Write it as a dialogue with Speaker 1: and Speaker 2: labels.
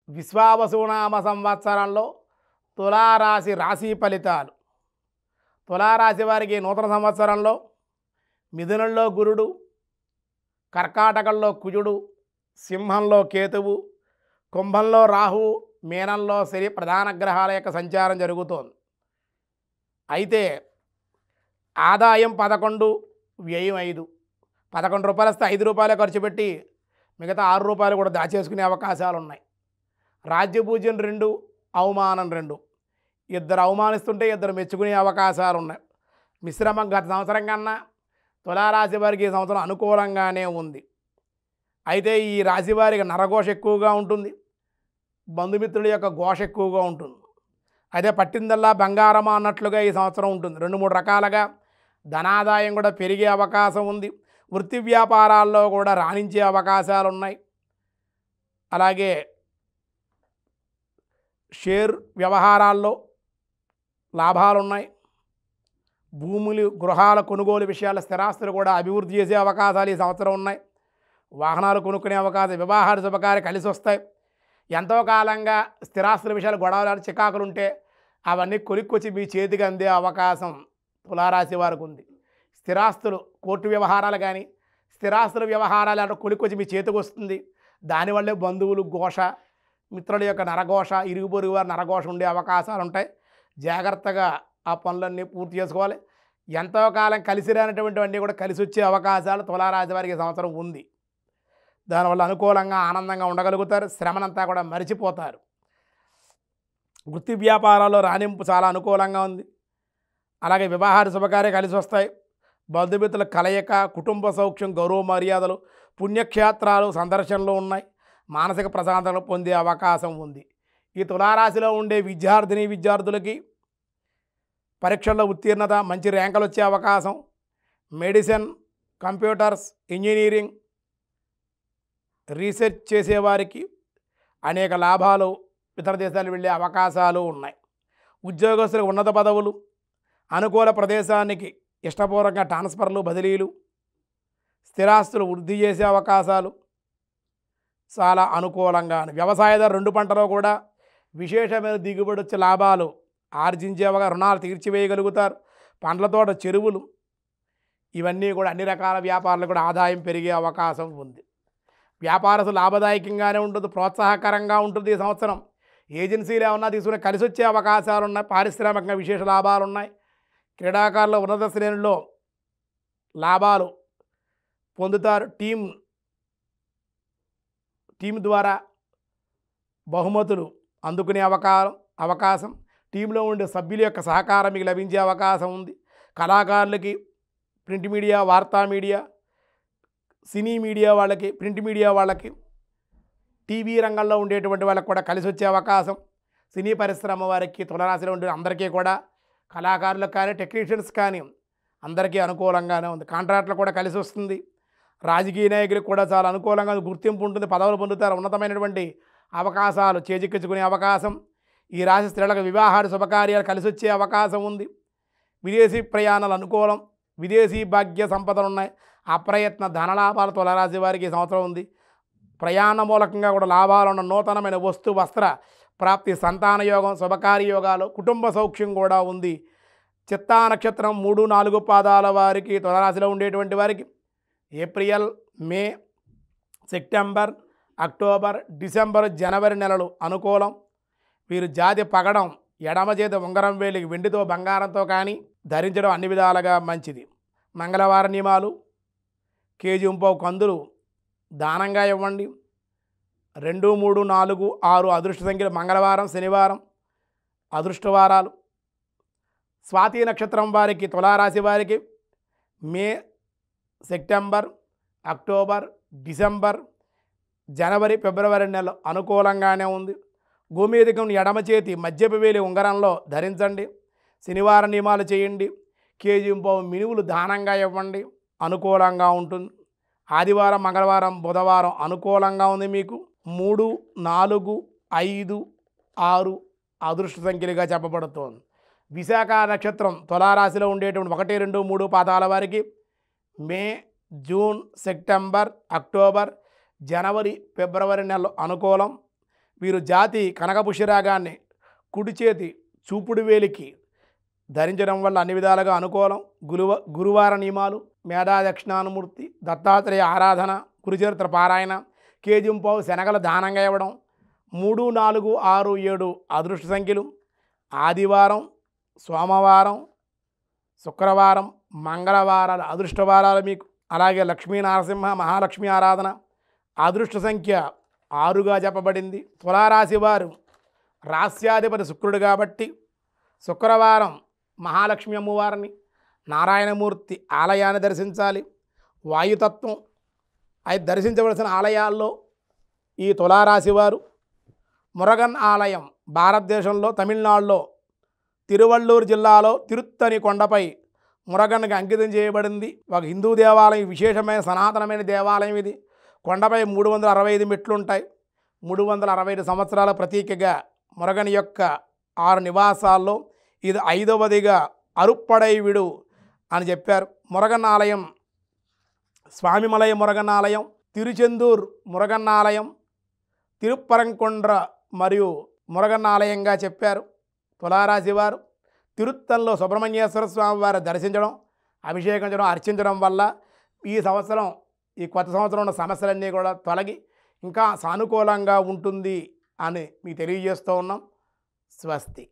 Speaker 1: విశ్వావసునామ సంవత్సరంలో తులారాశి రాశి ఫలితాలు. తులారాశి వారికి నూతన సంవత్సరంలో మిథునంలో గురుడు, కర్కాటకంలో కుజుడు, సింహంలో కేతువు, కుంభంలో రాహువు, మీనంలో శని ప్రధాన గ్రహాల యొక్క సంచారం జరుగుతోంది. అయితే ఆదాయం 11, వ్యయం 5. 11 రూపాయలు వస్తే 5 రూపాయలే ఖర్చు పెట్టి మిగతా 6 రూపాయలు కూడా దాచేసుకునే అవకాశాలు ఉన్నాయి. రాజ్యపూజ్యం 2, అవమానం 2. ఇద్దరు అవమానిస్తుంటే ఇద్దరు మెచ్చుకునే అవకాశాలు ఉన్నాయి. మిశ్రమం గత సంవత్సరం కన్నా తులారాశి వారికి ఈ సంవత్సరం అనుకూలంగానే ఉంది. అయితే ఈ రాశి వారికి నరఘోష ఎక్కువగా ఉంటుంది, బంధుమిత్రుల యొక్క ఘోష ఎక్కువగా ఉంటుంది. అయితే పట్టిందల్లా బంగారమా అన్నట్లుగా ఈ సంవత్సరం ఉంటుంది. 2-3 రకాలుగా ధనాదాయం కూడా పెరిగే అవకాశం ఉంది. వృత్తి వ్యాపారాల్లో కూడా రాణించే అవకాశాలు ఉన్నాయి. అలాగే షేర్ వ్యవహారాల్లో లాభాలు ఉన్నాయి. భూములు, గృహాల కొనుగోలు విషయాల స్థిరాస్తులు కూడా అభివృద్ధి చేసే అవకాశాలు ఈ సంవత్సరం ఉన్నాయి. వాహనాలు కొనుక్కునే అవకాశం, వివాహాలు శుభకార్యాలు కలిసి వస్తాయి. ఎంతో కాలంగా స్థిరాస్తుల విషయాలు గొడవలు చికాకులు ఉంటే అవన్నీ కొనుక్కొచ్చి మీ చేతికి అందే అవకాశం తులారాశి వారికి ఉంది. స్థిరాస్తులు, కోర్టు వ్యవహారాలు కానీ స్థిరాస్తుల వ్యవహారాలు అంటే కొనుక్కొచ్చి మీ చేతికి వస్తుంది. దానివల్లే బంధువులు ఘోష, మిత్రుల యొక్క నరఘోష, ఇరుగు పొరుగు వారి నరఘోష ఉండే అవకాశాలు ఉంటాయి. జాగ్రత్తగా ఆ పనులన్నీ పూర్తి చేసుకోవాలి. ఎంతో కాలం కలిసి రానటువంటివన్నీ కూడా కలిసి వచ్చే అవకాశాలు తులారాశి వారికి ఈ సంవత్సరం ఉంది. దానివల్ల అనుకూలంగా ఆనందంగా ఉండగలుగుతారు. శ్రమనంతా కూడా మరిచిపోతారు. వృత్తి వ్యాపారాల్లో రాణింపు చాలా అనుకూలంగా ఉంది. అలాగే వివాహాలు శుభకార్యాలు కలిసి వస్తాయి. బంధుమిత్రుల కలయిక, కుటుంబ సౌఖ్యం, గౌరవ మర్యాదలు, పుణ్యక్షేత్రాలు సందర్శనలు ఉన్నాయి. మానసిక ప్రశాంతతను పొందే అవకాశం ఉంది. ఈ తులారాశిలో ఉండే విద్యార్థులకి పరీక్షల్లో ఉత్తీర్ణత, మంచి ర్యాంకులు వచ్చే అవకాశం. మెడిసిన్, కంప్యూటర్స్, ఇంజనీరింగ్, రీసెర్చ్ చేసేవారికి అనేక లాభాలు, ఇతర దేశాలు వెళ్ళే అవకాశాలు ఉన్నాయి. ఉద్యోగస్తులకు ఉన్నత పదవులు, అనుకూల ప్రదేశానికి ఇష్టపూర్వకంగా ట్రాన్స్ఫర్లు, బదిలీలు, స్థిరాస్తులు వృద్ధి చేసే అవకాశాలు చాలా అనుకూలంగా. వ్యవసాయదారు 2 పంటలో కూడా విశేషమైన దిగుబడి వచ్చే లాభాలు ఆర్జించేవగా, రుణాలు తీర్చివేయగలుగుతారు. పండ్ల తోట, చెరువులు, ఇవన్నీ కూడా అన్ని రకాల వ్యాపారాలు కూడా ఆదాయం పెరిగే అవకాశం ఉంది. వ్యాపారస్తులు లాభదాయకంగానే ఉంటుంది, ప్రోత్సాహకరంగా ఉంటుంది ఈ సంవత్సరం. ఏజెన్సీలు ఏమన్నా తీసుకుని కలిసి వచ్చే అవకాశాలు ఉన్నాయి. పారిశ్రామికంగా విశేష లాభాలు ఉన్నాయి. క్రీడాకారుల ఉన్నత శ్రేణుల్లో లాభాలు పొందుతారు. టీం ద్వారా బహుమతులు అందుకునే అవకాశం. టీంలో ఉండే సభ్యుల యొక్క సహకారం మీకు లభించే అవకాశం ఉంది. కళాకారులకి, ప్రింట్ మీడియా, వార్తా మీడియా, సినీ మీడియా వాళ్ళకి, ప్రింట్ మీడియా వాళ్ళకి, టీవీ రంగంలో ఉండేటువంటి వాళ్ళకి కూడా కలిసి వచ్చే అవకాశం. సినీ పరిశ్రమ వారికి, తులారాశిలో ఉండే అందరికీ కూడా, కళాకారులకు కానీ టెక్నీషియన్స్ కానీ అందరికీ అనుకూలంగానే ఉంది. కాంట్రాక్టులు కూడా కలిసి వస్తుంది. రాజకీయ నాయకులకు కూడా చాలా అనుకూలంగా గుర్తింపు ఉంటుంది. పదవులు పొందుతారు. ఉన్నతమైనటువంటి అవకాశాలు చేజిక్కించుకునే అవకాశం. ఈ రాశి స్త్రీలకు వివాహాలు శుభకార్యాలు కలిసి వచ్చే అవకాశం ఉంది. విదేశీ ప్రయాణాలు అనుకూలం. విదేశీ భాగ్య సంపదలు ఉన్నాయి. అప్రయత్న ధనలాభాలు తులారాశి వారికి ఈ సంవత్సరం ఉంది. ప్రయాణ మూలకంగా కూడా లాభాలు ఉన్న నూతనమైన వస్తు వస్త్ర ప్రాప్తి, సంతాన యోగం, శుభకార్యయోగాలు, కుటుంబ సౌఖ్యం కూడా ఉంది. చిత్తా నక్షత్రం 3, 4 పాదాల వారికి, తులారాశిలో ఉండేటువంటి వారికి ఏప్రిల్, మే, సెప్టెంబర్, అక్టోబర్, డిసెంబర్, జనవరి నెలలు అనుకూలం. వీరు జాతి పగడం, ఎడమ చేతి ఉంగరం వేలికి వెండితో బంగారంతో కానీ ధరించడం అన్ని విధాలుగా మంచిది. మంగళవారం నియమాలు: కేజీ పావు కందులు దానంగా ఇవ్వండి. 2, 3, 4, 6 అదృష్ట సంఖ్యలు మంగళవారం, శనివారం అదృష్టవారాలు. స్వాతి నక్షత్రం వారికి, తులారాశి వారికి మే, సెప్టెంబర్, అక్టోబర్, డిసెంబర్, జనవరి, ఫిబ్రవరి నెలలు అనుకూలంగానే ఉంది. గోమేధికం ఎడమ చేతి మధ్యపు వేలి ఉంగరంలో ధరించండి. శనివారం నియమాలు చేయండి. కేజీ పావు మినువులు దానంగా ఇవ్వండి. అనుకూలంగా ఉంటుంది. ఆదివారం, మంగళవారం, బుధవారం అనుకూలంగా ఉంది. మీకు 3, 4, 5, 6 అదృష్ట సంఖ్యలుగా చెప్పబడుతోంది. విశాఖ నక్షత్రం తులారాశిలో ఉండేటువంటి 1, 2, 3 పాదాల వారికి మే, జూన్, సెప్టెంబర్, అక్టోబర్, జనవరి, ఫిబ్రవరి నెలలు అనుకూలం. వీరు జాతి కనకపుష్యరాగాన్ని కుడి చేతి చూపుడు వేలికి ధరించడం వల్ల అన్ని విధాలుగా అనుకూలం. గురువార నియమాలు: మేధా దక్షిణానుమూర్తి, దత్తాత్రేయ ఆరాధన, గురుచరిత్ర పారాయణ, కేజింపావు శనగల దానంగా ఇవ్వడం. 3, 4, 6, 7 అదృష్ట సంఖ్యలు. ఆదివారం, సోమవారం, శుక్రవారం, మంగళవారాలు అదృష్టవారాలు మీకు. అలాగే లక్ష్మీ నరసింహ, మహాలక్ష్మి ఆరాధన. అదృష్ట సంఖ్య 6గా చెప్పబడింది. తులారాశి వారు రాస్యాధిపతి శుక్రుడు కాబట్టి శుక్రవారం మహాలక్ష్మి అమ్మవారిని, నారాయణమూర్తి ఆలయాన్ని దర్శించాలి. వాయుతత్వం అయితే దర్శించవలసిన ఆలయాల్లో ఈ తులారాశి వారు మురగన్ ఆలయం భారతదేశంలో తమిళనాడులో తిరువళ్ళూరు జిల్లాలో తిరుత్తని కొండపై మురగన్కి అంకితం చేయబడింది. ఒక హిందూ దేవాలయం, విశేషమైన సనాతనమైన దేవాలయం ఇది. కొండపై 365 మెట్లుంటాయి. 365 సంవత్సరాల ప్రతీకగా మురగన్ యొక్క 6 నివాసాల్లో ఇది 5వదిగా అరుప్పడైవిడు అని చెప్పారు. మురగన్ ఆలయం స్వామిమలై మురగన్ ఆలయం, తిరుచెందూర్ మురగన్ ఆలయం, తిరుప్పరంకొండ్ర మరియు మురగన్ ఆలయంగా చెప్పారు. తులారాశి వారు తిరుత్తన్లో సుబ్రహ్మణ్యేశ్వర స్వామి వారు దర్శించడం, అభిషేకించడం, అర్చించడం వల్ల ఈ సంవత్సరం, ఈ కొత్త సంవత్సరం ఉన్న సమస్యలన్నీ కూడా తొలగి ఇంకా సానుకూలంగా ఉంటుంది అని మీకు తెలియజేస్తూ ఉన్నాం. స్వస్తి.